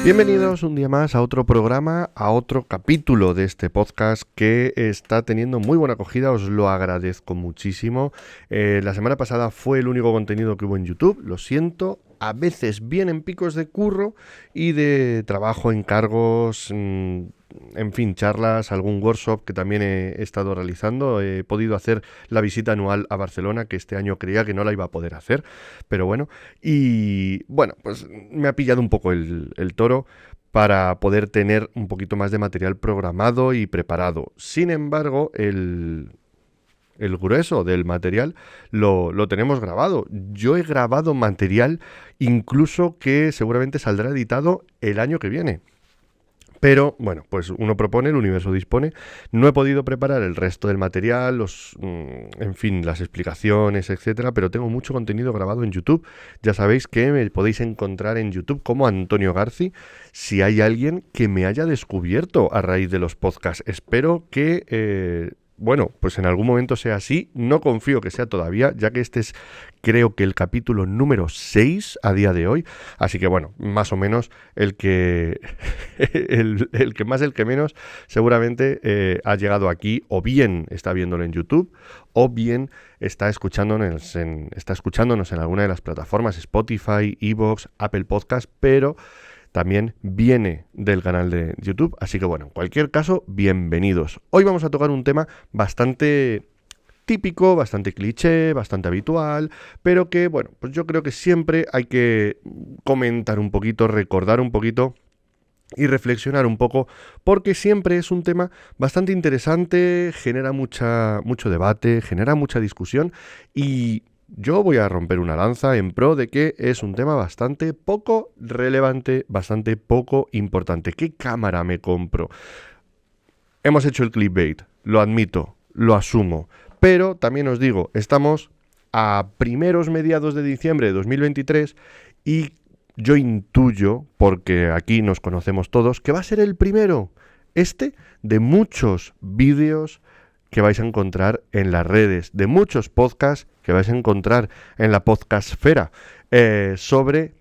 Bienvenidos un día más a otro programa, a otro capítulo de este podcast que está teniendo muy buena acogida, os lo agradezco muchísimo. La semana pasada fue el único contenido que hubo en YouTube, lo siento. A veces vienen picos de curro y de trabajo, encargos, en fin, charlas, algún workshop que también he estado realizando. He podido hacer la visita anual a Barcelona, que este año creía que no la iba a poder hacer, pero bueno. Y bueno, pues me ha pillado un poco el toro para poder tener un poquito más de material programado y preparado. Sin embargo, el grueso del material lo tenemos grabado. Yo he grabado material incluso que seguramente saldrá editado el año que viene. Pero, bueno, pues uno propone, el universo dispone. No he podido preparar el resto del material, en fin, las explicaciones, etcétera, pero tengo mucho contenido grabado en YouTube. Ya sabéis que me podéis encontrar en YouTube como Antonio Garci, si hay alguien que me haya descubierto a raíz de los podcasts. Espero que... bueno, pues en algún momento sea así, no confío que sea todavía, ya que este es, creo que el capítulo número 6 a día de hoy, así que bueno, más o menos el que el que más, el que menos, seguramente ha llegado aquí, o bien está viéndolo en YouTube, o bien está escuchándonos en alguna de las plataformas, Spotify, iVoox, Apple Podcast, pero también viene del canal de YouTube, así que bueno, en cualquier caso, bienvenidos. Hoy vamos a tocar un tema bastante típico, bastante cliché, bastante habitual, pero que bueno, pues yo creo que siempre hay que comentar un poquito, recordar un poquito y reflexionar un poco, porque siempre es un tema bastante interesante, genera mucho debate, genera mucha discusión y... yo voy a romper una lanza en pro de que es un tema bastante poco relevante, bastante poco importante. ¿Qué cámara me compro? Hemos hecho el clickbait, lo admito, lo asumo, pero también os digo, estamos a mediados de diciembre de 2023 y yo intuyo, porque aquí nos conocemos todos, que va a ser el primero, de muchos vídeos que vais a encontrar en las redes, de muchos podcasts que vais a encontrar en la podcastfera sobre,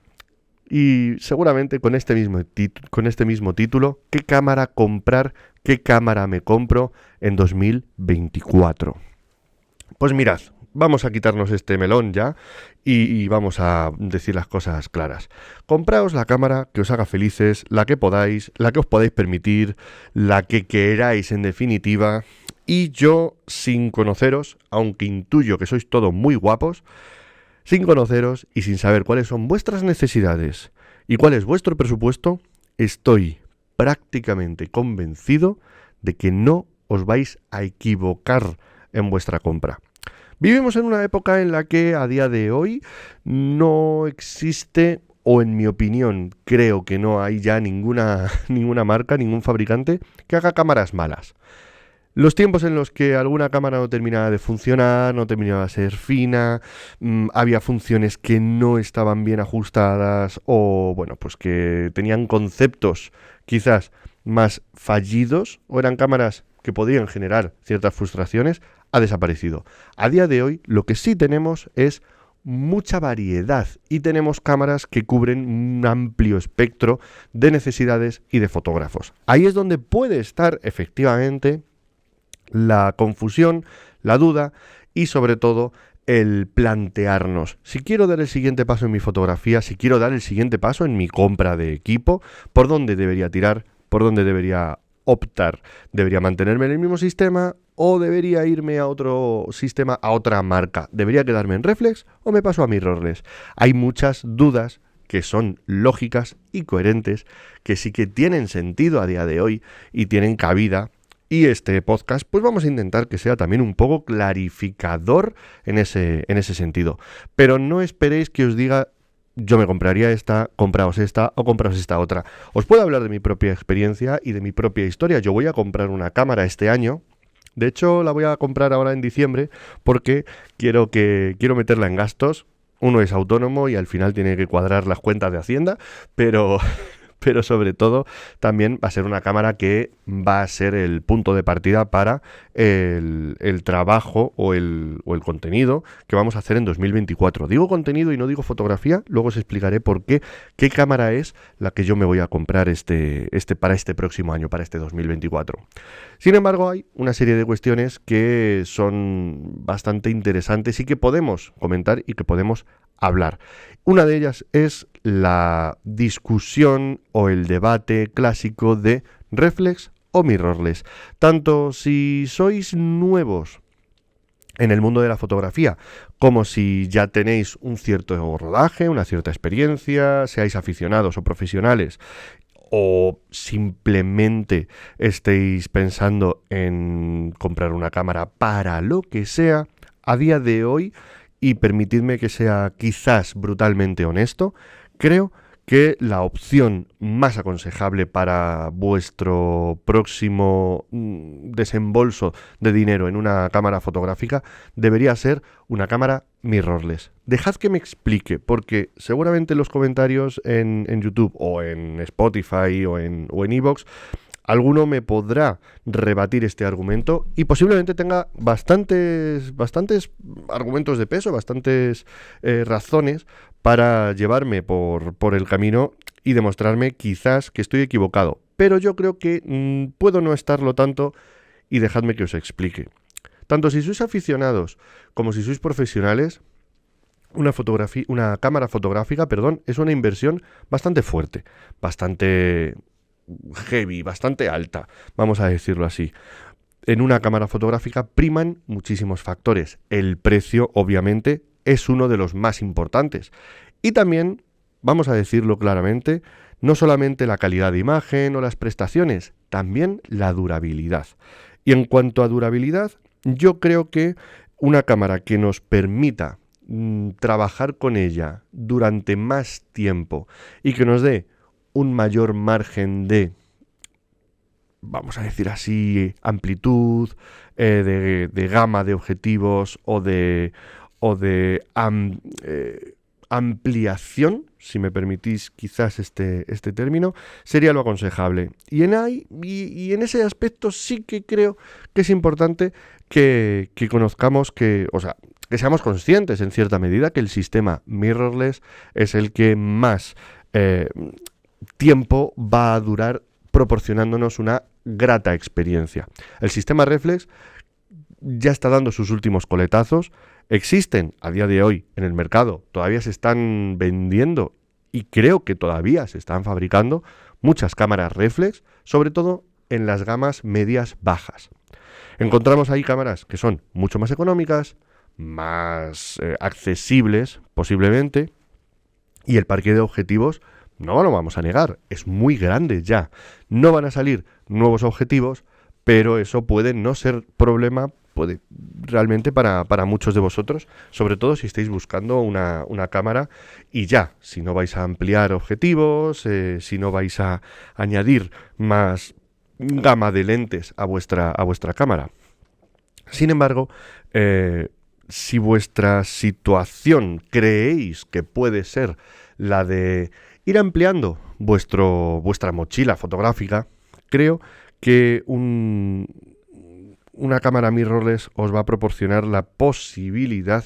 y seguramente con este mismo título, qué cámara comprar, qué cámara me compro en 2024. Pues mirad, vamos a quitarnos este melón ya y vamos a decir las cosas claras. Compraos la cámara que os haga felices, la que podáis, la que os podáis permitir, la que queráis en definitiva. Y yo, sin conoceros, aunque intuyo que sois todos muy guapos, sin conoceros y sin saber cuáles son vuestras necesidades y cuál es vuestro presupuesto, estoy prácticamente convencido de que no os vais a equivocar en vuestra compra. Vivimos en una época en la que a día de hoy no existe, o en mi opinión creo que no hay ya ninguna marca, ningún fabricante que haga cámaras malas. Los tiempos en los que alguna cámara no terminaba de funcionar, no terminaba de ser fina, había funciones que no estaban bien ajustadas o, bueno, pues que tenían conceptos quizás más fallidos o eran cámaras que podían generar ciertas frustraciones, ha desaparecido. A día de hoy lo que sí tenemos es mucha variedad y tenemos cámaras que cubren un amplio espectro de necesidades y de fotógrafos. Ahí es donde puede estar efectivamente la confusión, la duda y sobre todo el plantearnos si quiero dar el siguiente paso en mi fotografía, si quiero dar el siguiente paso en mi compra de equipo, por dónde debería tirar, por dónde debería optar. ¿Debería mantenerme en el mismo sistema o debería irme a otro sistema, a otra marca? ¿Debería quedarme en reflex o me paso a mirrorless? Hay muchas dudas que son lógicas y coherentes, que sí que tienen sentido a día de hoy y tienen cabida. Y este podcast, pues vamos a intentar que sea también un poco clarificador en ese sentido. Pero no esperéis que os diga, yo me compraría esta, compraos esta o compraos esta otra. Os puedo hablar de mi propia experiencia y de mi propia historia. Yo voy a comprar una cámara este año. De hecho, la voy a comprar ahora en diciembre porque quiero meterla en gastos. Uno es autónomo y al final tiene que cuadrar las cuentas de Hacienda, pero pero sobre todo también va a ser una cámara que va a ser el punto de partida para el trabajo o el contenido que vamos a hacer en 2024. Digo contenido y no digo fotografía, luego os explicaré por qué cámara es la que yo me voy a comprar para este próximo año, para este 2024. Sin embargo, hay una serie de cuestiones que son bastante interesantes y que podemos comentar y que podemos hablar. Una de ellas es la discusión o el debate clásico de reflex o mirrorless. Tanto si sois nuevos en el mundo de la fotografía, como si ya tenéis un cierto rodaje, una cierta experiencia, seáis aficionados o profesionales, o simplemente estéis pensando en comprar una cámara para lo que sea, a día de hoy, y permitidme que sea quizás brutalmente honesto, creo que la opción más aconsejable para vuestro próximo desembolso de dinero en una cámara fotográfica debería ser una cámara mirrorless. Dejad que me explique, porque seguramente en los comentarios en YouTube o en Spotify o en iVoox alguno me podrá rebatir este argumento y posiblemente tenga bastantes argumentos de peso, bastantes razones para llevarme por el camino y demostrarme quizás que estoy equivocado. Pero yo creo que puedo no estarlo tanto y dejadme que os explique. Tanto si sois aficionados como si sois profesionales, una cámara fotográfica, es una inversión bastante fuerte, bastante heavy, bastante alta, vamos a decirlo así. En una cámara fotográfica priman muchísimos factores. El precio, obviamente, es uno de los más importantes. Y también, vamos a decirlo claramente, no solamente la calidad de imagen o las prestaciones, también la durabilidad. Y en cuanto a durabilidad, yo creo que una cámara que nos permita trabajar con ella durante más tiempo y que nos dé un mayor margen de, vamos a decir así, amplitud, de gama de objetivos o de ampliación, si me permitís quizás este término, sería lo aconsejable. Y en ese aspecto sí que creo que es importante que conozcamos que seamos conscientes en cierta medida que el sistema mirrorless es el que más tiempo va a durar proporcionándonos una grata experiencia. El sistema reflex ya está dando sus últimos coletazos. Existen a día de hoy en el mercado, todavía se están vendiendo y creo que todavía se están fabricando muchas cámaras reflex, sobre todo en las gamas medias bajas. Encontramos ahí cámaras que son mucho más económicas, más accesibles posiblemente, y el parque de objetivos, no lo vamos a negar, es muy grande ya. No van a salir nuevos objetivos, pero eso puede no ser problema, puede realmente para muchos de vosotros, sobre todo si estáis buscando una cámara y ya, si no vais a ampliar objetivos, si no vais a añadir más gama de lentes a vuestra cámara. Sin embargo, si vuestra situación creéis que puede ser la de ir ampliando vuestra mochila fotográfica, creo que una cámara mirrorless os va a proporcionar la posibilidad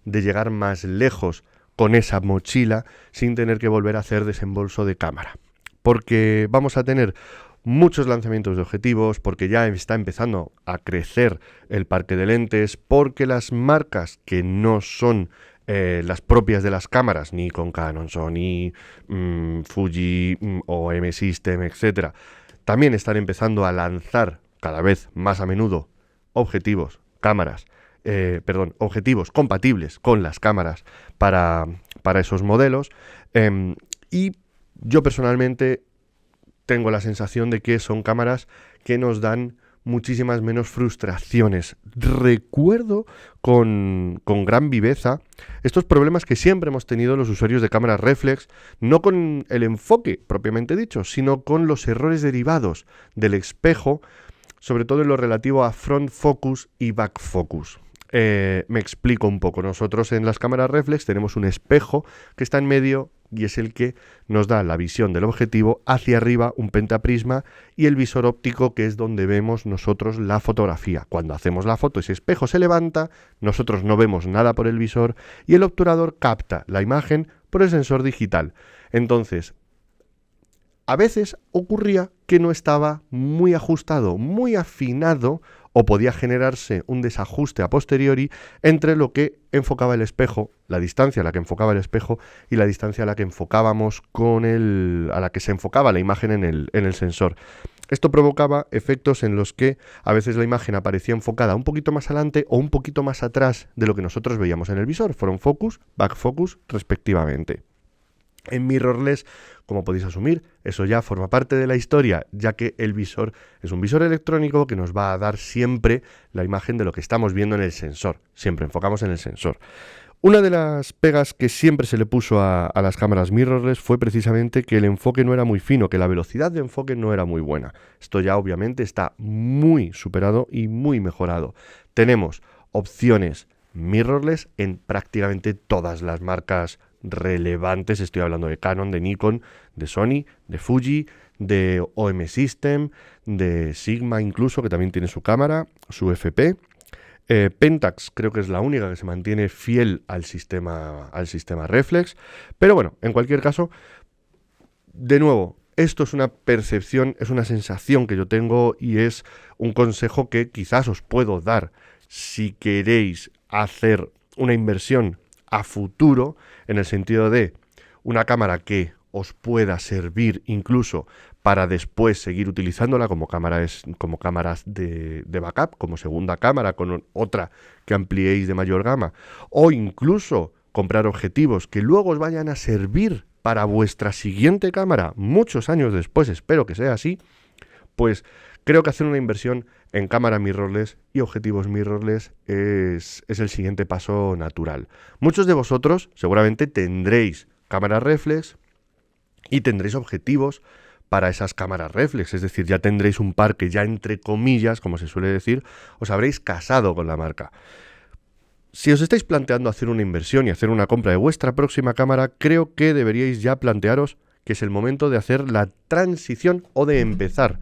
de llegar más lejos con esa mochila sin tener que volver a hacer desembolso de cámara. Porque vamos a tener muchos lanzamientos de objetivos, porque ya está empezando a crecer el parque de lentes, porque las marcas que no son las propias de las cámaras, ni con Canon, Sony, Fuji o M-System, etcétera, también están empezando a lanzar cada vez más a menudo objetivos compatibles con las cámaras para esos modelos, y yo personalmente tengo la sensación de que son cámaras que nos dan muchísimas menos frustraciones. Recuerdo con gran viveza estos problemas que siempre hemos tenido los usuarios de cámaras reflex, no con el enfoque propiamente dicho, sino con los errores derivados del espejo, sobre todo en lo relativo a front focus y back focus. Me explico un poco. Nosotros en las cámaras reflex tenemos un espejo que está en medio y es el que nos da la visión del objetivo hacia arriba, un pentaprisma, y el visor óptico, que es donde vemos nosotros la fotografía. Cuando hacemos la foto, ese espejo se levanta, nosotros no vemos nada por el visor y el obturador capta la imagen por el sensor digital. Entonces, a veces ocurría que no estaba muy ajustado, muy afinado, o podía generarse un desajuste a posteriori entre lo que enfocaba el espejo, la distancia a la que enfocaba el espejo y la distancia a la que enfocábamos a la que se enfocaba la imagen en el sensor. Esto provocaba efectos en los que a veces la imagen aparecía enfocada un poquito más adelante o un poquito más atrás de lo que nosotros veíamos en el visor, front focus, back focus, respectivamente. En mirrorless, como podéis asumir, eso ya forma parte de la historia, ya que el visor es un visor electrónico que nos va a dar siempre la imagen de lo que estamos viendo en el sensor. Siempre enfocamos en el sensor. Una de las pegas que siempre se le puso a las cámaras mirrorless fue precisamente que el enfoque no era muy fino, que la velocidad de enfoque no era muy buena. Esto ya obviamente está muy superado y muy mejorado. Tenemos opciones mirrorless en prácticamente todas las marcas relevantes. Estoy hablando de Canon, de Nikon, de Sony, de Fuji, de OM System, de Sigma incluso, que también tiene su cámara, su FP. Pentax creo que es la única que se mantiene fiel al sistema reflex. Pero bueno, en cualquier caso, de nuevo, esto es una percepción, es una sensación que yo tengo y es un consejo que quizás os puedo dar si queréis hacer una inversión a futuro, en el sentido de una cámara que os pueda servir incluso para después seguir utilizándola como cámaras de backup, como segunda cámara, con otra que ampliéis de mayor gama, o incluso comprar objetivos que luego os vayan a servir para vuestra siguiente cámara muchos años después, espero que sea así, pues creo que hacer una inversión en cámara mirrorless y objetivos mirrorless es el siguiente paso natural. Muchos de vosotros seguramente tendréis cámaras reflex y tendréis objetivos para esas cámaras reflex, es decir, ya tendréis un par que ya entre comillas, como se suele decir, os habréis casado con la marca. Si os estáis planteando hacer una inversión y hacer una compra de vuestra próxima cámara, creo que deberíais ya plantearos que es el momento de hacer la transición o de empezar,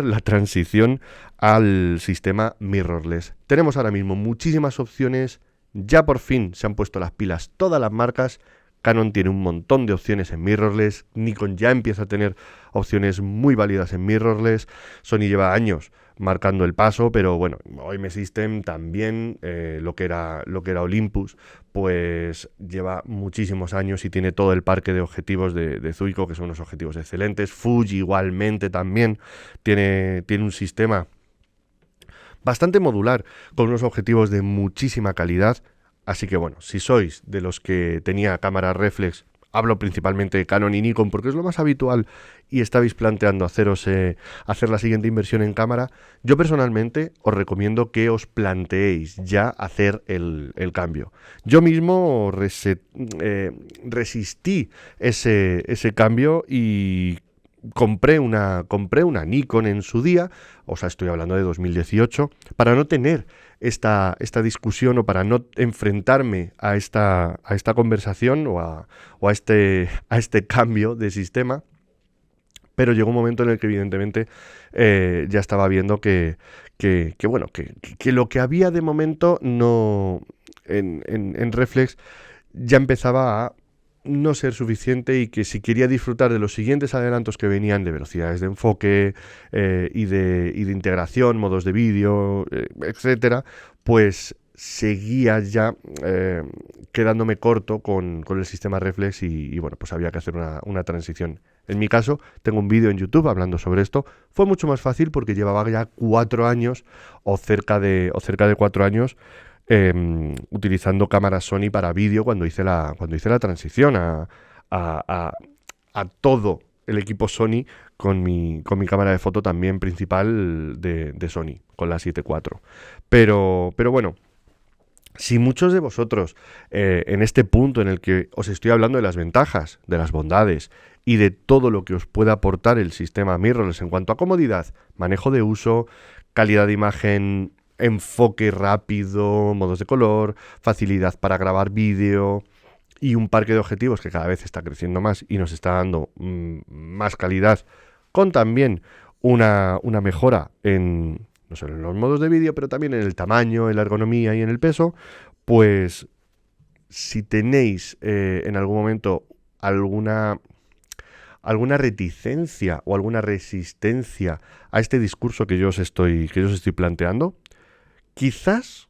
la transición al sistema mirrorless. Tenemos ahora mismo muchísimas opciones, ya por fin se han puesto las pilas todas las marcas. Canon tiene un montón de opciones en mirrorless, Nikon ya empieza a tener opciones muy válidas en mirrorless, Sony lleva años marcando el paso, pero bueno, OM System también, lo que era Olympus, pues lleva muchísimos años y tiene todo el parque de objetivos de Zuiko, que son unos objetivos excelentes. Fuji igualmente también tiene un sistema bastante modular, con unos objetivos de muchísima calidad. Así que bueno, si sois de los que tenía cámara reflex, hablo principalmente de Canon y Nikon porque es lo más habitual y estabais planteando hacer la siguiente inversión en cámara, yo personalmente os recomiendo que os planteéis ya hacer el cambio. Yo mismo resistí ese cambio y compré una Nikon en su día, o sea, estoy hablando de 2018, para no tener esta discusión o para no enfrentarme a esta conversación o a este cambio de sistema. Pero llegó un momento en el que evidentemente ya estaba viendo que lo que había de momento no en reflex ya empezaba a no ser suficiente y que si quería disfrutar de los siguientes adelantos que venían de velocidades de enfoque y de integración, modos de vídeo, etcétera, pues seguía ya quedándome corto con el sistema reflex y bueno, pues había que hacer una transición. En mi caso, tengo un vídeo en YouTube hablando sobre esto. Fue mucho más fácil porque llevaba ya 4 años o cerca de 4 años utilizando cámaras Sony para vídeo cuando hice la transición a todo el equipo Sony con mi cámara de foto también principal de Sony, con la 7.4. Pero bueno, si muchos de vosotros en este punto en el que os estoy hablando de las ventajas, de las bondades y de todo lo que os puede aportar el sistema mirrorless en cuanto a comodidad, manejo de uso, calidad de imagen, enfoque rápido, modos de color, facilidad para grabar vídeo, y un parque de objetivos que cada vez está creciendo más y nos está dando más calidad, con también una mejora en, no solo en los modos de vídeo, pero también en el tamaño, en la ergonomía y en el peso, pues si tenéis en algún momento alguna reticencia o alguna resistencia a este discurso que yo os estoy planteando, quizás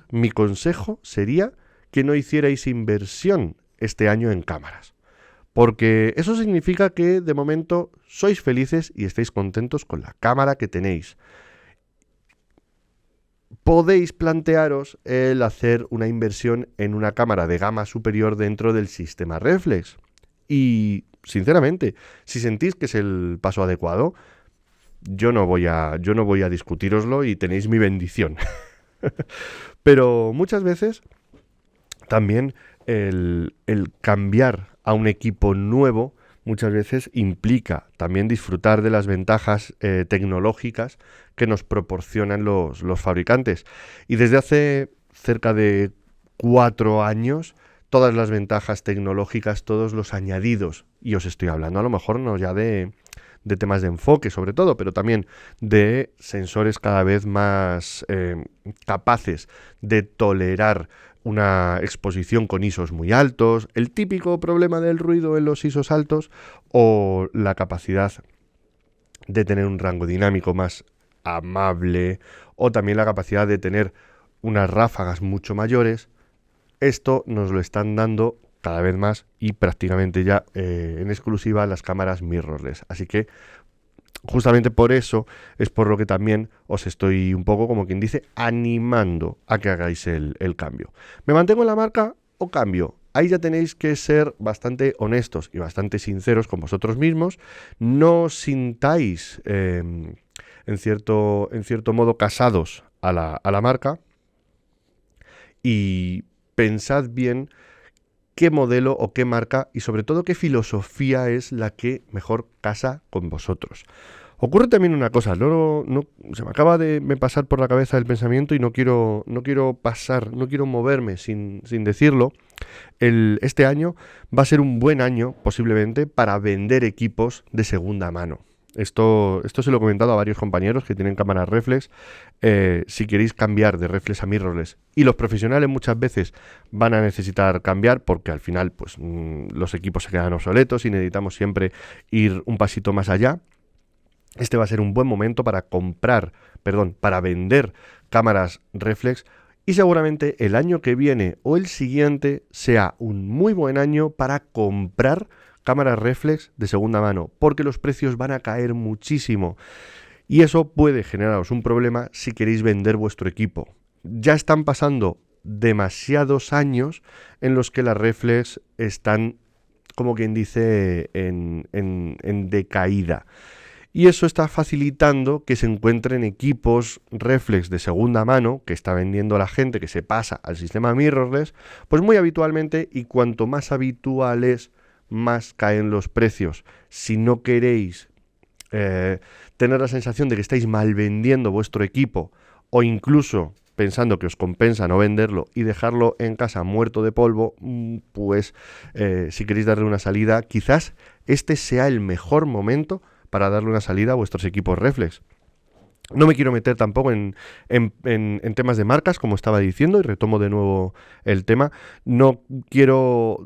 mi consejo sería que no hicierais inversión este año en cámaras. Porque eso significa que de momento sois felices y estáis contentos con la cámara que tenéis. Podéis plantearos el hacer una inversión en una cámara de gama superior dentro del sistema reflex. Y, sinceramente, si sentís que es el paso adecuado, yo no voy a discutíroslo y tenéis mi bendición. Pero muchas veces también el cambiar a un equipo nuevo muchas veces implica también disfrutar de las ventajas tecnológicas que nos proporcionan los fabricantes. Y desde hace cerca de 4 años, todas las ventajas tecnológicas, todos los añadidos, y os estoy hablando a lo mejor no ya de temas de enfoque sobre todo, pero también de sensores cada vez más capaces de tolerar una exposición con ISOs muy altos, el típico problema del ruido en los ISOs altos, o la capacidad de tener un rango dinámico más amable, o también la capacidad de tener unas ráfagas mucho mayores. Esto nos lo están dando cada vez más y prácticamente ya en exclusiva las cámaras mirrorless. Así que justamente por eso es por lo que también os estoy un poco, como quien dice, animando a que hagáis el cambio. ¿Me mantengo en la marca o cambio? Ahí ya tenéis que ser bastante honestos y bastante sinceros con vosotros mismos. No os sintáis en cierto modo casados a la marca, y pensad bien qué modelo o qué marca y sobre todo qué filosofía es la que mejor casa con vosotros. Ocurre también una cosa, se me acaba de pasar por la cabeza el pensamiento y no quiero moverme sin decirlo. Este año va a ser un buen año posiblemente para vender equipos de segunda mano. Esto se lo he comentado a varios compañeros que tienen cámaras reflex. Si queréis cambiar de reflex a mirrorless, y los profesionales muchas veces van a necesitar cambiar porque al final pues los equipos se quedan obsoletos y necesitamos siempre ir un pasito más allá, este va a ser un buen momento para vender cámaras reflex, y seguramente el año que viene o el siguiente sea un muy buen año para comprar cámaras reflex de segunda mano, porque los precios van a caer muchísimo y eso puede generaros un problema si queréis vender vuestro equipo. Ya están pasando demasiados años en los que las reflex están, como quien dice, en decaída. Y eso está facilitando que se encuentren equipos reflex de segunda mano que está vendiendo la gente que se pasa al sistema mirrorless, pues muy habitualmente, y cuanto más habitual es, más caen los precios. Si no queréis tener la sensación de que estáis mal vendiendo vuestro equipo, o incluso pensando que os compensa no venderlo y dejarlo en casa muerto de polvo, pues si queréis darle una salida, quizás este sea el mejor momento para darle una salida a vuestros equipos reflex. No me quiero meter tampoco en temas de marcas, como estaba diciendo, y retomo de nuevo el tema. No quiero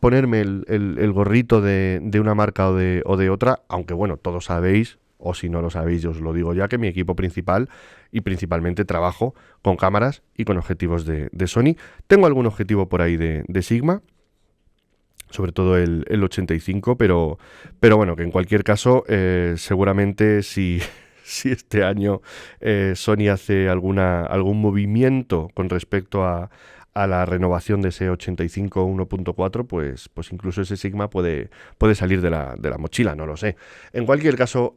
ponerme el gorrito de una marca o de otra, aunque bueno, todos sabéis, o si no lo sabéis, yo os lo digo ya, que mi equipo principal y principalmente trabajo con cámaras y con objetivos de Sony. Tengo algún objetivo por ahí de Sigma, sobre todo el 85, pero bueno, que en cualquier caso, seguramente si este año Sony hace algún movimiento con respecto a la renovación de ese 85 1.4, pues incluso ese Sigma puede salir de la mochila, no lo sé. En cualquier caso,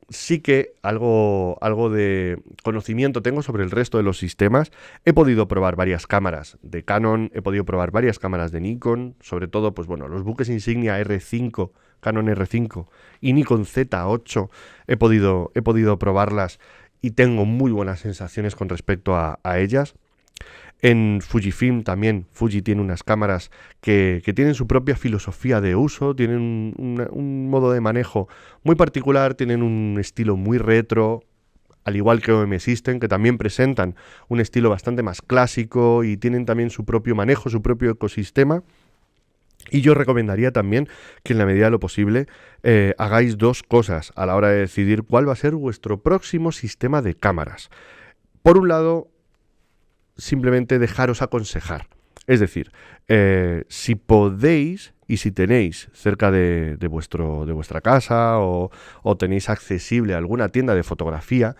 sí que algo de conocimiento tengo sobre el resto de los sistemas. He podido probar varias cámaras de Canon, he podido probar varias cámaras de Nikon, sobre todo pues bueno, los buques insignia R5, Canon R5 y Nikon Z8, he podido probarlas y tengo muy buenas sensaciones con respecto a ellas. En Fujifilm también, Fuji tiene unas cámaras que tienen su propia filosofía de uso, tienen un modo de manejo muy particular, tienen un estilo muy retro, al igual que OM System, que también presentan un estilo bastante más clásico y tienen también su propio manejo, su propio ecosistema. Y yo recomendaría también que en la medida de lo posible hagáis dos cosas a la hora de decidir cuál va a ser vuestro próximo sistema de cámaras. Por un lado, simplemente dejaros aconsejar. Es decir, si podéis y si tenéis cerca de vuestra casa o tenéis accesible alguna tienda de fotografía,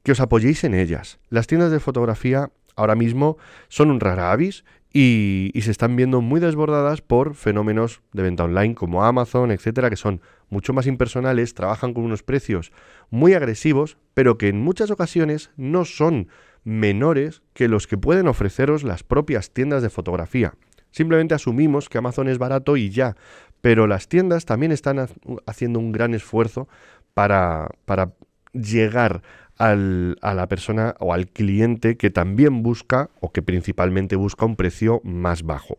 que os apoyéis en ellas. Las tiendas de fotografía ahora mismo son un rara avis y se están viendo muy desbordadas por fenómenos de venta online como Amazon, etcétera, que son mucho más impersonales, trabajan con unos precios muy agresivos, pero que en muchas ocasiones no son menores que los que pueden ofreceros las propias tiendas de fotografía. Simplemente asumimos que Amazon es barato y ya, pero las tiendas también están haciendo un gran esfuerzo para llegar a la persona o al cliente que también busca o que principalmente busca un precio más bajo.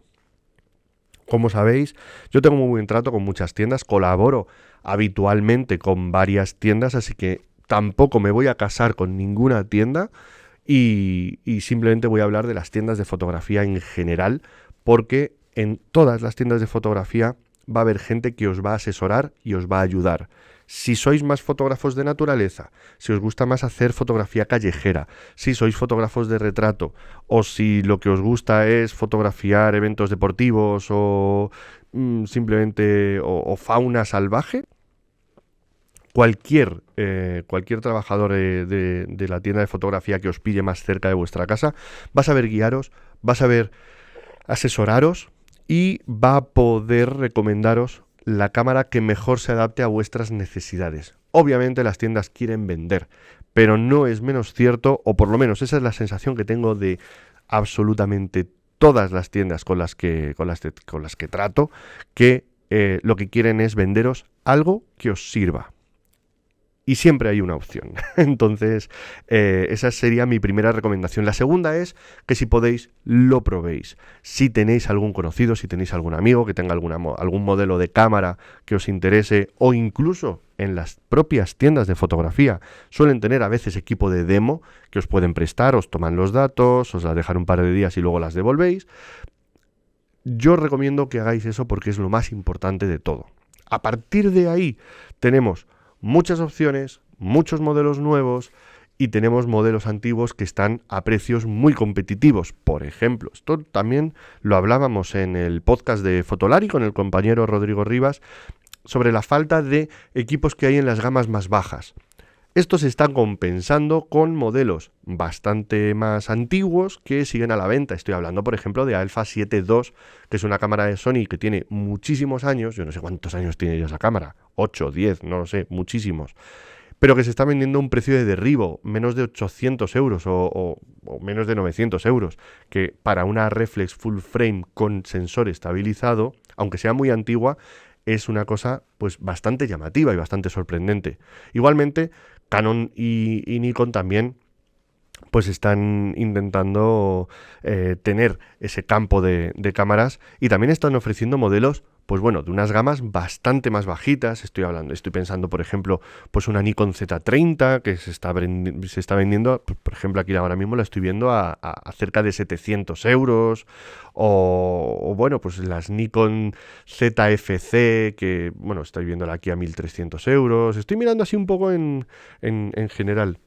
Como sabéis, yo tengo muy buen trato con muchas tiendas, colaboro habitualmente con varias tiendas, así que tampoco me voy a casar con ninguna tienda y simplemente voy a hablar de las tiendas de fotografía en general, porque en todas las tiendas de fotografía va a haber gente que os va a asesorar y os va a ayudar. Si sois más fotógrafos de naturaleza, si os gusta más hacer fotografía callejera, si sois fotógrafos de retrato, o si lo que os gusta es fotografiar eventos deportivos o simplemente o fauna salvaje, cualquier trabajador de la tienda de fotografía que os pille más cerca de vuestra casa va a saber guiaros, va a saber asesoraros y va a poder recomendaros la cámara que mejor se adapte a vuestras necesidades. Obviamente las tiendas quieren vender, pero no es menos cierto, o por lo menos esa es la sensación que tengo de absolutamente todas las tiendas con las que trato, que lo que quieren es venderos algo que os sirva. Y siempre hay una opción. Entonces, esa sería mi primera recomendación. La segunda es que si podéis, lo probéis. Si tenéis algún conocido, si tenéis algún amigo que tenga algún modelo de cámara que os interese, o incluso en las propias tiendas de fotografía suelen tener a veces equipo de demo que os pueden prestar, os toman los datos, os las dejan un par de días y luego las devolvéis. Yo recomiendo que hagáis eso porque es lo más importante de todo. A partir de ahí tenemos muchas opciones, muchos modelos nuevos y tenemos modelos antiguos que están a precios muy competitivos. Por ejemplo, esto también lo hablábamos en el podcast de Fotolari con el compañero Rodrigo Rivas sobre la falta de equipos que hay en las gamas más bajas. Estos se están compensando con modelos bastante más antiguos que siguen a la venta. Estoy hablando, por ejemplo, de Alpha 7 II, que es una cámara de Sony que tiene muchísimos años. Yo no sé cuántos años tiene ya esa cámara. 8, 10, no lo sé, muchísimos. Pero que se está vendiendo a un precio de derribo, menos de 800 euros o menos de 900 euros. Que para una reflex full frame con sensor estabilizado, aunque sea muy antigua, es una cosa pues bastante llamativa y bastante sorprendente. Igualmente, Canon y Nikon también pues están intentando tener ese campo de cámaras y también están ofreciendo modelos pues bueno, de unas gamas bastante más bajitas. Estoy pensando, por ejemplo, pues una Nikon Z30 que se está vendiendo, por ejemplo, aquí ahora mismo la estoy viendo a cerca de 700 euros, o bueno, pues las Nikon ZFC, que bueno, estoy viéndola aquí a 1300 euros. Estoy mirando así un poco en general.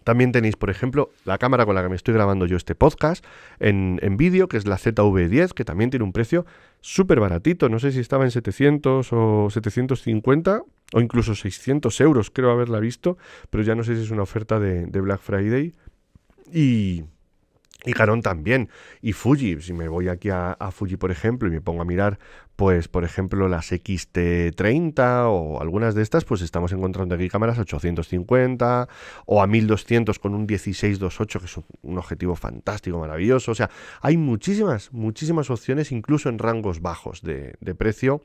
También tenéis, por ejemplo, la cámara con la que me estoy grabando yo este podcast en vídeo, que es la ZV-10, que también tiene un precio súper baratito. No sé si estaba en 700 o 750 o incluso 600 euros, creo haberla visto, pero ya no sé si es una oferta de Black Friday. Y Canon también, y Fuji, si me voy aquí a Fuji, por ejemplo, y me pongo a mirar, pues, por ejemplo, las XT30 o algunas de estas, pues estamos encontrando aquí cámaras a 850 o a 1200 con un 16-2.8, que es un objetivo fantástico, maravilloso. O sea, hay muchísimas opciones, incluso en rangos bajos de precio,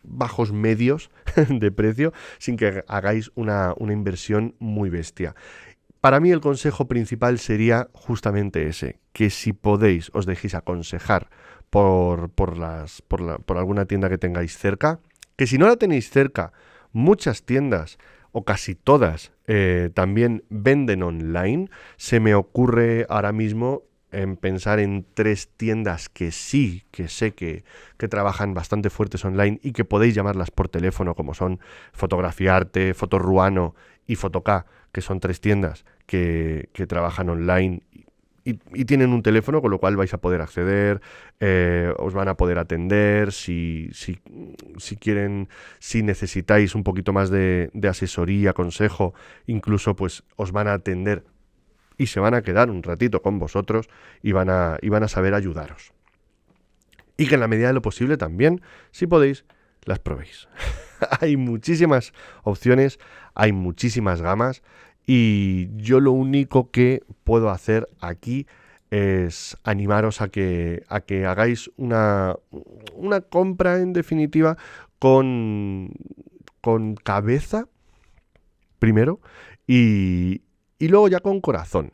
bajos medios de precio, sin que hagáis una inversión muy bestia. Para mí el consejo principal sería justamente ese, que si podéis os dejéis aconsejar por alguna tienda que tengáis cerca, que si no la tenéis cerca, muchas tiendas o casi todas también venden online. Se me ocurre ahora mismo en pensar en 3 tiendas que sí, que sé que trabajan bastante fuertes online y que podéis llamarlas por teléfono, como son Fotografiarte, Fotorruano y Fotoca, que son 3 tiendas que trabajan online y tienen un teléfono, con lo cual vais a poder acceder, os van a poder atender, si quieren, si necesitáis un poquito más de asesoría, consejo, incluso pues os van a atender y se van a quedar un ratito con vosotros y van a saber ayudaros. Y que en la medida de lo posible también, si podéis, las probéis. Hay muchísimas opciones, hay muchísimas gamas y yo lo único que puedo hacer aquí es animaros a que hagáis una compra en definitiva con cabeza primero y luego ya con corazón.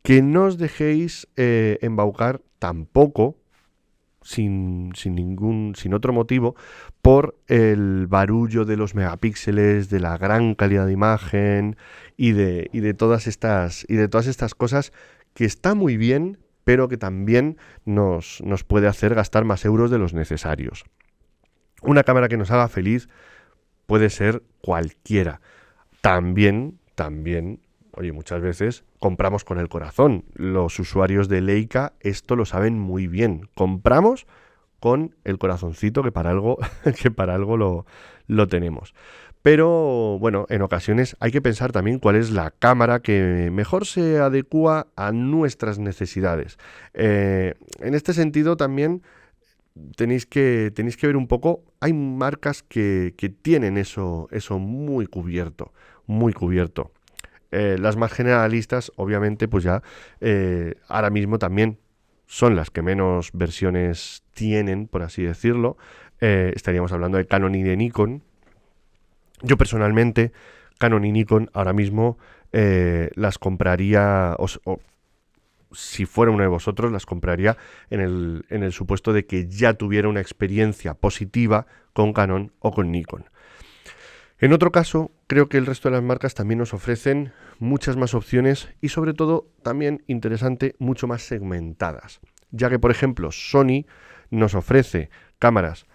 Que no os dejéis embaucar tampoco sin otro motivo por el barullo de los megapíxeles, de la gran calidad de imagen y de todas estas cosas que está muy bien, pero que también nos puede hacer gastar más euros de los necesarios. Una cámara que nos haga feliz puede ser cualquiera. También, oye, muchas veces compramos con el corazón. Los usuarios de Leica esto lo saben muy bien. Compramos con el corazoncito que para algo lo tenemos. Pero bueno, en ocasiones hay que pensar también cuál es la cámara que mejor se adecúa a nuestras necesidades. En este sentido también tenéis que ver un poco, hay marcas que tienen eso muy cubierto. Las más generalistas, obviamente, pues ya ahora mismo también son las que menos versiones tienen, por así decirlo. Estaríamos hablando de Canon y de Nikon. Yo personalmente, Canon y Nikon ahora mismo las compraría, o si fuera uno de vosotros, las compraría en el supuesto de que ya tuviera una experiencia positiva con Canon o con Nikon. En otro caso, creo que el resto de las marcas también nos ofrecen muchas más opciones y sobre todo, también interesante, mucho más segmentadas. Ya que, por ejemplo, Sony nos ofrece cámaras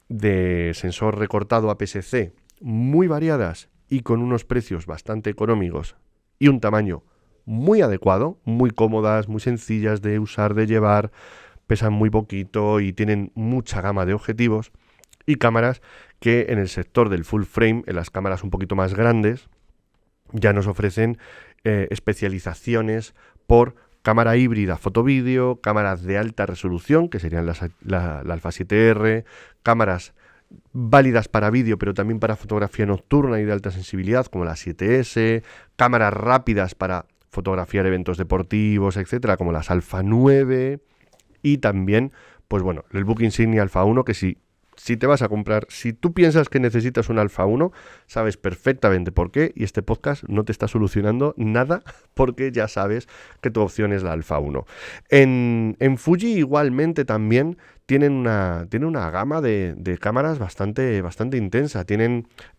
de sensor recortado APS-C muy variadas y con unos precios bastante económicos y un tamaño muy adecuado, muy cómodas, muy sencillas de usar, de llevar, pesan muy poquito y tienen mucha gama de objetivos. Y cámaras que en el sector del full frame, en las cámaras un poquito más grandes, ya nos ofrecen especializaciones por cámara híbrida foto-vídeo, cámaras de alta resolución, que serían la Alpha 7R, cámaras válidas para vídeo, pero también para fotografía nocturna y de alta sensibilidad, como la 7S, cámaras rápidas para fotografiar eventos deportivos, etcétera, como las Alpha 9, y también, pues bueno, el Book Insignia Alpha 1, que si te vas a comprar, si tú piensas que necesitas un Alpha 1, sabes perfectamente por qué y este podcast no te está solucionando nada porque ya sabes que tu opción es la Alpha 1. En Fuji igualmente también tienen una gama de cámaras bastante intensa.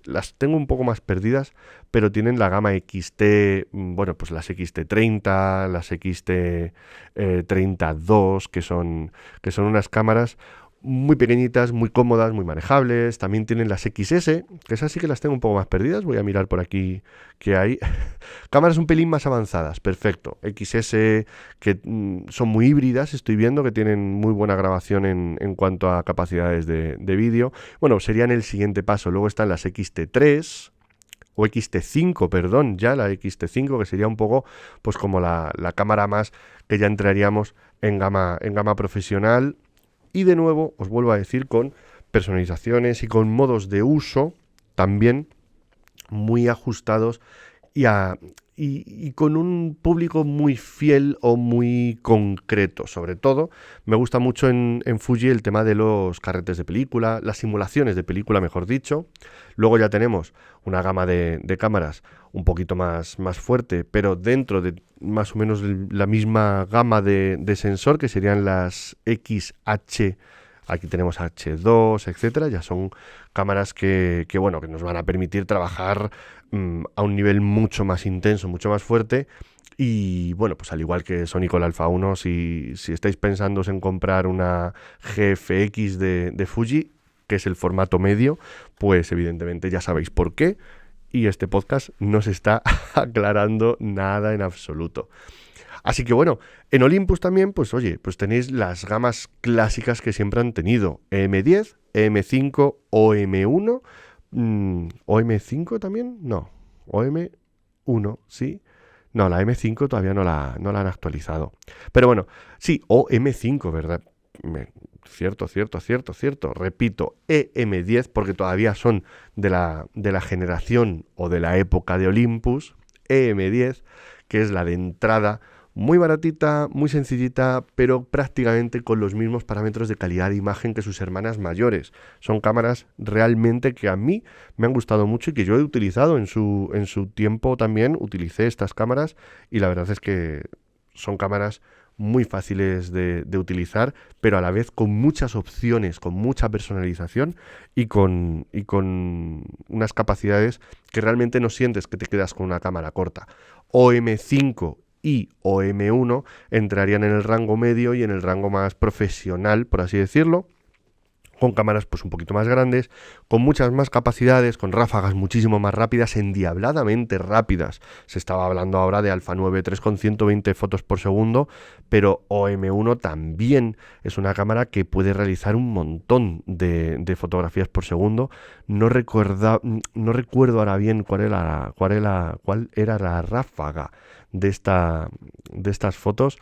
Las tengo un poco más perdidas, pero tienen la gama XT, bueno, pues las XT30, las XT32, que son unas cámaras muy pequeñitas, muy cómodas, muy manejables. También tienen las XS, que esas sí que las tengo un poco más perdidas. Voy a mirar por aquí que hay. Cámaras un pelín más avanzadas, perfecto. XS, que son muy híbridas, estoy viendo que tienen muy buena grabación en cuanto a capacidades de vídeo. Bueno, serían el siguiente paso. Luego están las XT3 o XT5, perdón, ya la XT5, que sería un poco pues como la cámara más que ya entraríamos en gama profesional. Y de nuevo, os vuelvo a decir, con personalizaciones y con modos de uso también muy ajustados y a y con un público muy fiel o muy concreto. Sobre todo, me gusta mucho en Fuji el tema de los carretes de película, las simulaciones de película, mejor dicho. Luego ya tenemos una gama de cámaras un poquito más fuerte, pero dentro de más o menos la misma gama de sensor, que serían las XH. Aquí tenemos H2, etcétera. Ya son cámaras que nos van a permitir trabajar a un nivel mucho más intenso, mucho más fuerte. Y bueno, pues al igual que Sony con el Alpha 1, si estáis pensando en comprar una GFX de Fuji, que es el formato medio, pues evidentemente ya sabéis por qué. Y este podcast no se está aclarando nada en absoluto. Así que bueno, en Olympus también, pues oye, pues tenéis las gamas clásicas que siempre han tenido. EM10, EM5, OM1, ¿OM5 también? No, OM1, sí. No, la M5 todavía no la han actualizado. Pero bueno, sí, OM5, ¿verdad? Cierto. Repito, EM10, porque todavía son de la generación o de la época de Olympus. EM10, que es la de entrada, muy baratita, muy sencillita, pero prácticamente con los mismos parámetros de calidad de imagen que sus hermanas mayores. Son cámaras realmente que a mí me han gustado mucho y que yo he utilizado en su tiempo también. Utilicé estas cámaras y la verdad es que son cámaras muy fáciles de utilizar, pero a la vez con muchas opciones, con mucha personalización y con unas capacidades que realmente no sientes que te quedas con una cámara corta. OM5 y OM1 entrarían en el rango medio y en el rango más profesional, por así decirlo, con cámaras pues un poquito más grandes, con muchas más capacidades, con ráfagas muchísimo más rápidas, endiabladamente rápidas. Se estaba hablando ahora de Alpha 9 3 con 120 fotos por segundo, pero OM1 también es una cámara que puede realizar un montón de fotografías por segundo. No recuerdo ahora bien cuál era la ráfaga de estas fotos.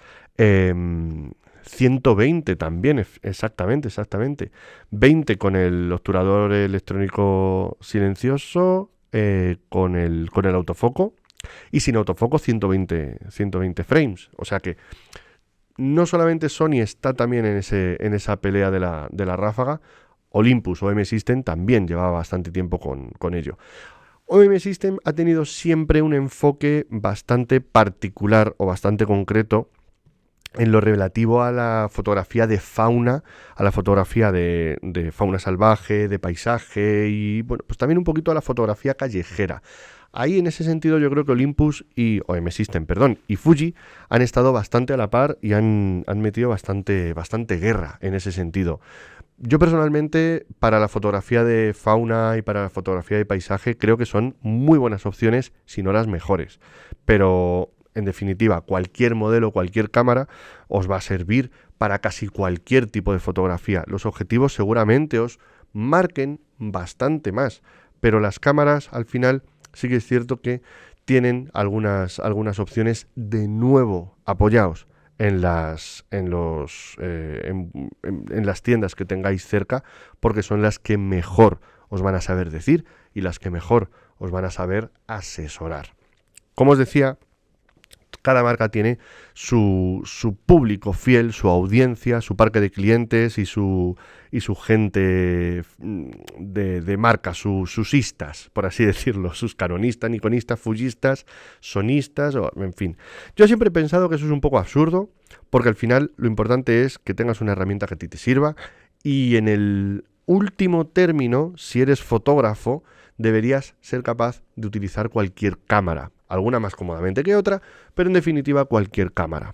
120 también, exactamente. 20 con el obturador electrónico silencioso, con el autofoco, y sin autofoco 120 frames. O sea que no solamente Sony está también en esa pelea de la ráfaga, Olympus o OM System también llevaba bastante tiempo con ello. OM System ha tenido siempre un enfoque bastante particular o bastante concreto en lo relativo a la fotografía de fauna, a la fotografía de fauna salvaje, de paisaje y bueno, pues también un poquito a la fotografía callejera. Ahí en ese sentido yo creo que Olympus y OM System, y Fuji han estado bastante a la par y han metido bastante guerra en ese sentido. Yo personalmente, para la fotografía de fauna y para la fotografía de paisaje, creo que son muy buenas opciones, si no las mejores. Pero en definitiva, cualquier modelo, cualquier cámara os va a servir para casi cualquier tipo de fotografía. Los objetivos seguramente os marquen bastante más, pero las cámaras al final sí que es cierto que tienen algunas opciones de nuevo. Apoyaos en las tiendas que tengáis cerca, porque son las que mejor os van a saber decir y las que mejor os van a saber asesorar. Como os decía, cada marca tiene su público fiel, su audiencia, su parque de clientes y su gente de marca, sus istas, por así decirlo, sus canonistas, nikonistas, fujistas, sonistas, en fin. Yo siempre he pensado que eso es un poco absurdo, porque al final lo importante es que tengas una herramienta que a ti te sirva y en el último término, si eres fotógrafo, deberías ser capaz de utilizar cualquier cámara. Alguna más cómodamente que otra, pero en definitiva cualquier cámara.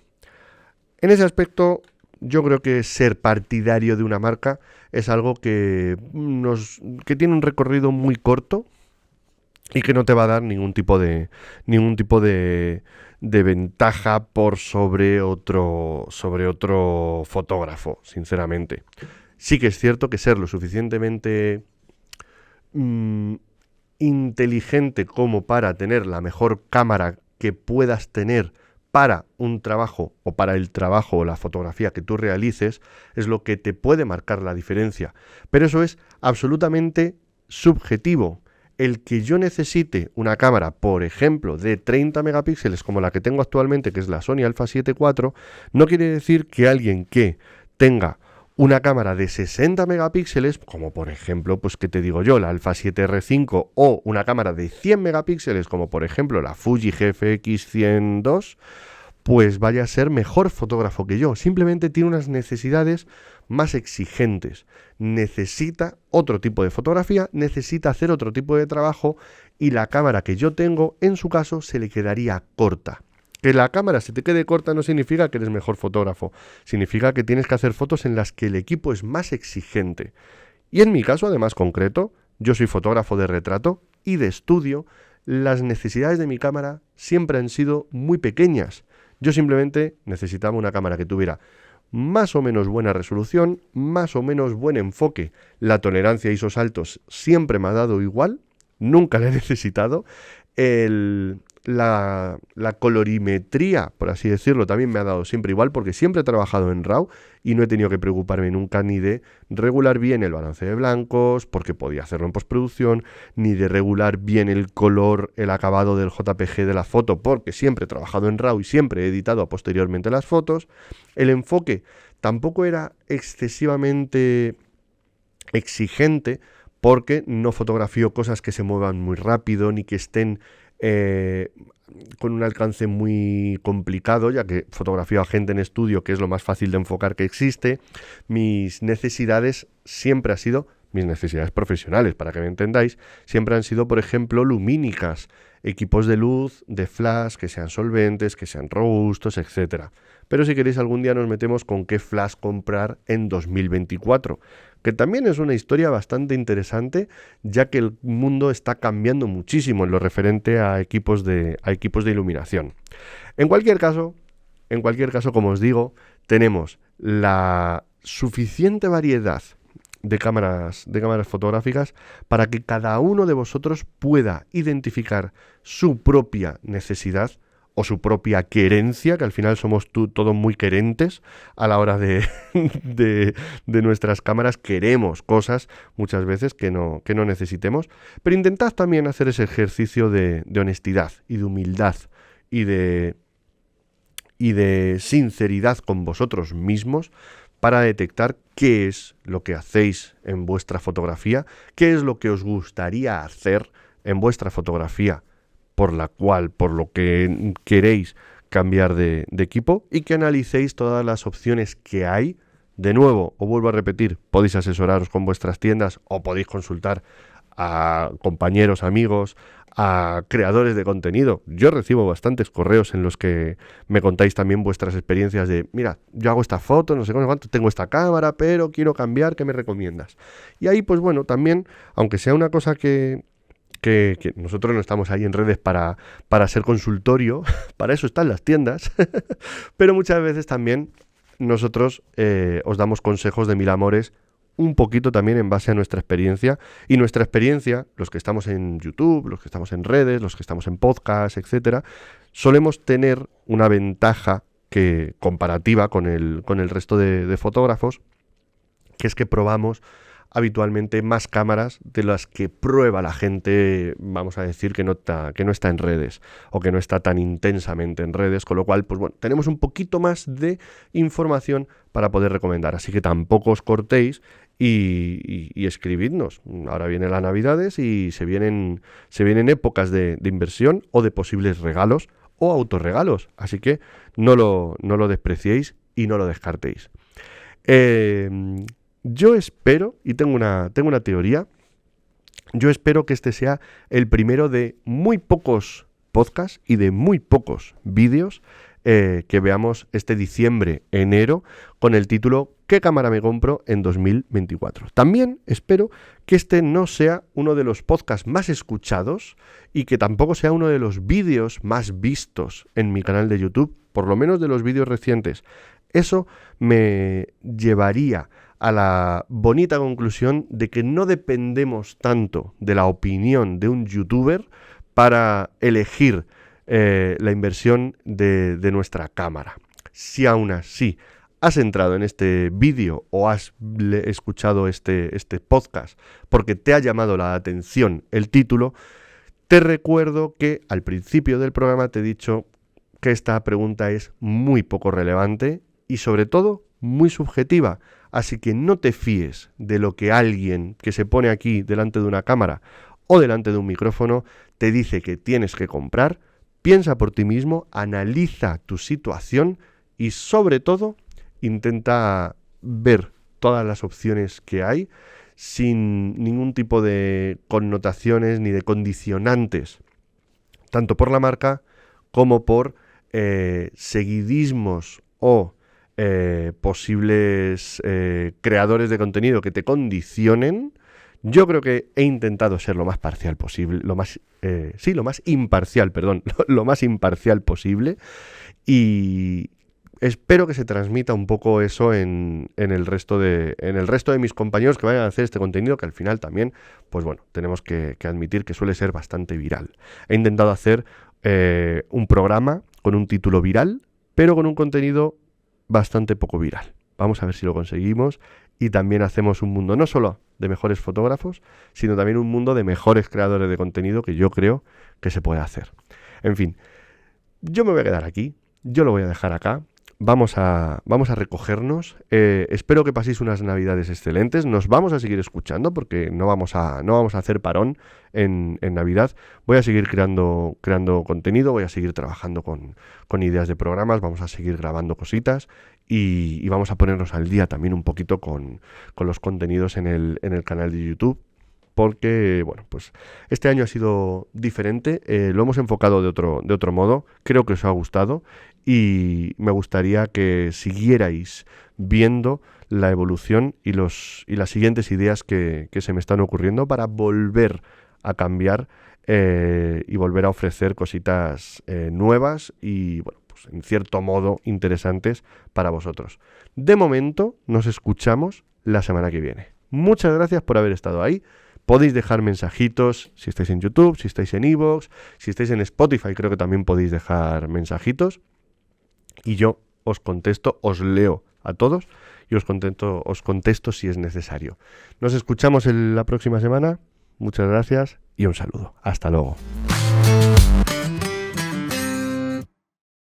En ese aspecto, yo creo que ser partidario de una marca es algo que tiene un recorrido muy corto y que no te va a dar ningún tipo de ventaja por sobre otro fotógrafo, sinceramente. Sí que es cierto que ser lo suficientemente inteligente como para tener la mejor cámara que puedas tener para un trabajo o para el trabajo o la fotografía que tú realices es lo que te puede marcar la diferencia. Pero eso es absolutamente subjetivo. El que yo necesite una cámara, por ejemplo, de 30 megapíxeles como la que tengo actualmente, que es la Sony Alpha 7 IV, no quiere decir que alguien que tenga una cámara de 60 megapíxeles, como por ejemplo, pues que te digo yo, la Alpha 7R5, o una cámara de 100 megapíxeles, como por ejemplo la Fuji GFX 102, pues vaya a ser mejor fotógrafo que yo. Simplemente tiene unas necesidades más exigentes. Necesita otro tipo de fotografía, necesita hacer otro tipo de trabajo y la cámara que yo tengo, en su caso, se le quedaría corta. Que la cámara se te quede corta no significa que eres mejor fotógrafo, significa que tienes que hacer fotos en las que el equipo es más exigente. Y en mi caso, además concreto, yo soy fotógrafo de retrato y de estudio, las necesidades de mi cámara siempre han sido muy pequeñas. Yo simplemente necesitaba una cámara que tuviera más o menos buena resolución, más o menos buen enfoque. La tolerancia a ISOs altos siempre me ha dado igual, nunca la he necesitado. La colorimetría, por así decirlo, también me ha dado siempre igual, porque siempre he trabajado en RAW y no he tenido que preocuparme nunca ni de regular bien el balance de blancos, porque podía hacerlo en postproducción, ni de regular bien el color, el acabado del JPG de la foto, porque siempre he trabajado en RAW y siempre he editado posteriormente las fotos. El enfoque tampoco era excesivamente exigente, porque no fotografío cosas que se muevan muy rápido ni que estén con un alcance muy complicado, ya que fotografío a gente en estudio, que es lo más fácil de enfocar que existe. Mis necesidades siempre han sido, mis necesidades profesionales, para que me entendáis, siempre han sido, por ejemplo, lumínicas, equipos de luz, de flash, que sean solventes, que sean robustos, etcétera. Pero si queréis algún día nos metemos con qué flash comprar en 2024, que también es una historia bastante interesante, ya que el mundo está cambiando muchísimo en lo referente a equipos de iluminación. En cualquier caso, como os digo, tenemos la suficiente variedad de cámaras fotográficas para que cada uno de vosotros pueda identificar su propia necesidad o su propia querencia, que al final somos todos muy querentes a la hora de nuestras cámaras. Queremos cosas muchas veces que no necesitemos, pero intentad también hacer ese ejercicio de honestidad y de humildad y de sinceridad con vosotros mismos, para detectar qué es lo que hacéis en vuestra fotografía, qué es lo que os gustaría hacer en vuestra fotografía, por lo que queréis cambiar de equipo, y que analicéis todas las opciones que hay. De nuevo, os vuelvo a repetir, podéis asesoraros con vuestras tiendas o podéis consultar a compañeros, amigos, a creadores de contenido. Yo recibo bastantes correos en los que me contáis también vuestras experiencias de, mira, yo hago esta foto, no sé cuánto, tengo esta cámara, pero quiero cambiar, ¿qué me recomiendas? Y ahí, pues bueno, también, aunque sea una cosa que nosotros no estamos ahí en redes para ser consultorio, para eso están las tiendas, pero muchas veces también nosotros os damos consejos de mil amores, un poquito también en base a nuestra experiencia. Y nuestra experiencia, los que estamos en YouTube, los que estamos en redes, los que estamos en podcast, etcétera, solemos tener una ventaja comparativa con el resto de fotógrafos, que es que probamos habitualmente más cámaras de las que prueba la gente, vamos a decir, que no está en redes o que no está tan intensamente en redes, con lo cual, pues bueno, tenemos un poquito más de información para poder recomendar. Así que tampoco os cortéis y escribidnos. Ahora vienen las Navidades y se vienen épocas de inversión o de posibles regalos o autorregalos, así que no lo despreciéis y no lo descartéis. Yo espero, y tengo una teoría, yo espero que este sea el primero de muy pocos podcasts y de muy pocos vídeos que veamos este diciembre, enero, con el título ¿Qué cámara me compro en 2024? También espero que este no sea uno de los podcasts más escuchados y que tampoco sea uno de los vídeos más vistos en mi canal de YouTube, por lo menos de los vídeos recientes. Eso me llevaría a la bonita conclusión de que no dependemos tanto de la opinión de un youtuber para elegir la inversión de nuestra cámara. Si aún así has entrado en este vídeo o has escuchado este podcast porque te ha llamado la atención el título, te recuerdo que al principio del programa te he dicho que esta pregunta es muy poco relevante y sobre todo muy subjetiva. Así que no te fíes de lo que alguien que se pone aquí delante de una cámara o delante de un micrófono te dice que tienes que comprar. Piensa por ti mismo, analiza tu situación y sobre todo intenta ver todas las opciones que hay sin ningún tipo de connotaciones ni de condicionantes, tanto por la marca como por seguidismos o posibles creadores de contenido que te condicionen. Yo creo que he intentado ser lo más parcial posible, lo más imparcial posible, y espero que se transmita un poco eso en el resto de mis compañeros que vayan a hacer este contenido, que al final también, pues bueno, tenemos que admitir que suele ser bastante viral. He intentado hacer un programa con un título viral, pero con un contenido bastante poco viral. Vamos a ver si lo conseguimos y también hacemos un mundo no solo de mejores fotógrafos, sino también un mundo de mejores creadores de contenido, que yo creo que se puede hacer. En fin, yo me voy a quedar aquí, yo lo voy a dejar acá. Vamos a recogernos. Espero que paséis unas navidades excelentes. Nos vamos a seguir escuchando porque no vamos a hacer parón en Navidad. Voy a seguir creando contenido, voy a seguir trabajando con ideas de programas, vamos a seguir grabando cositas y vamos a ponernos al día también un poquito con los contenidos en el canal de YouTube. Porque, bueno, pues este año ha sido diferente, lo hemos enfocado de otro modo, creo que os ha gustado y me gustaría que siguierais viendo la evolución y las siguientes ideas que se me están ocurriendo para volver a cambiar y volver a ofrecer cositas nuevas y, bueno, pues en cierto modo interesantes para vosotros. De momento, nos escuchamos la semana que viene. Muchas gracias por haber estado ahí. Podéis dejar mensajitos si estáis en YouTube, si estáis en iVoox, si estáis en Spotify, creo que también podéis dejar mensajitos. Y yo os contesto, os leo a todos y os contesto si es necesario. Nos escuchamos la próxima semana. Muchas gracias y un saludo. Hasta luego.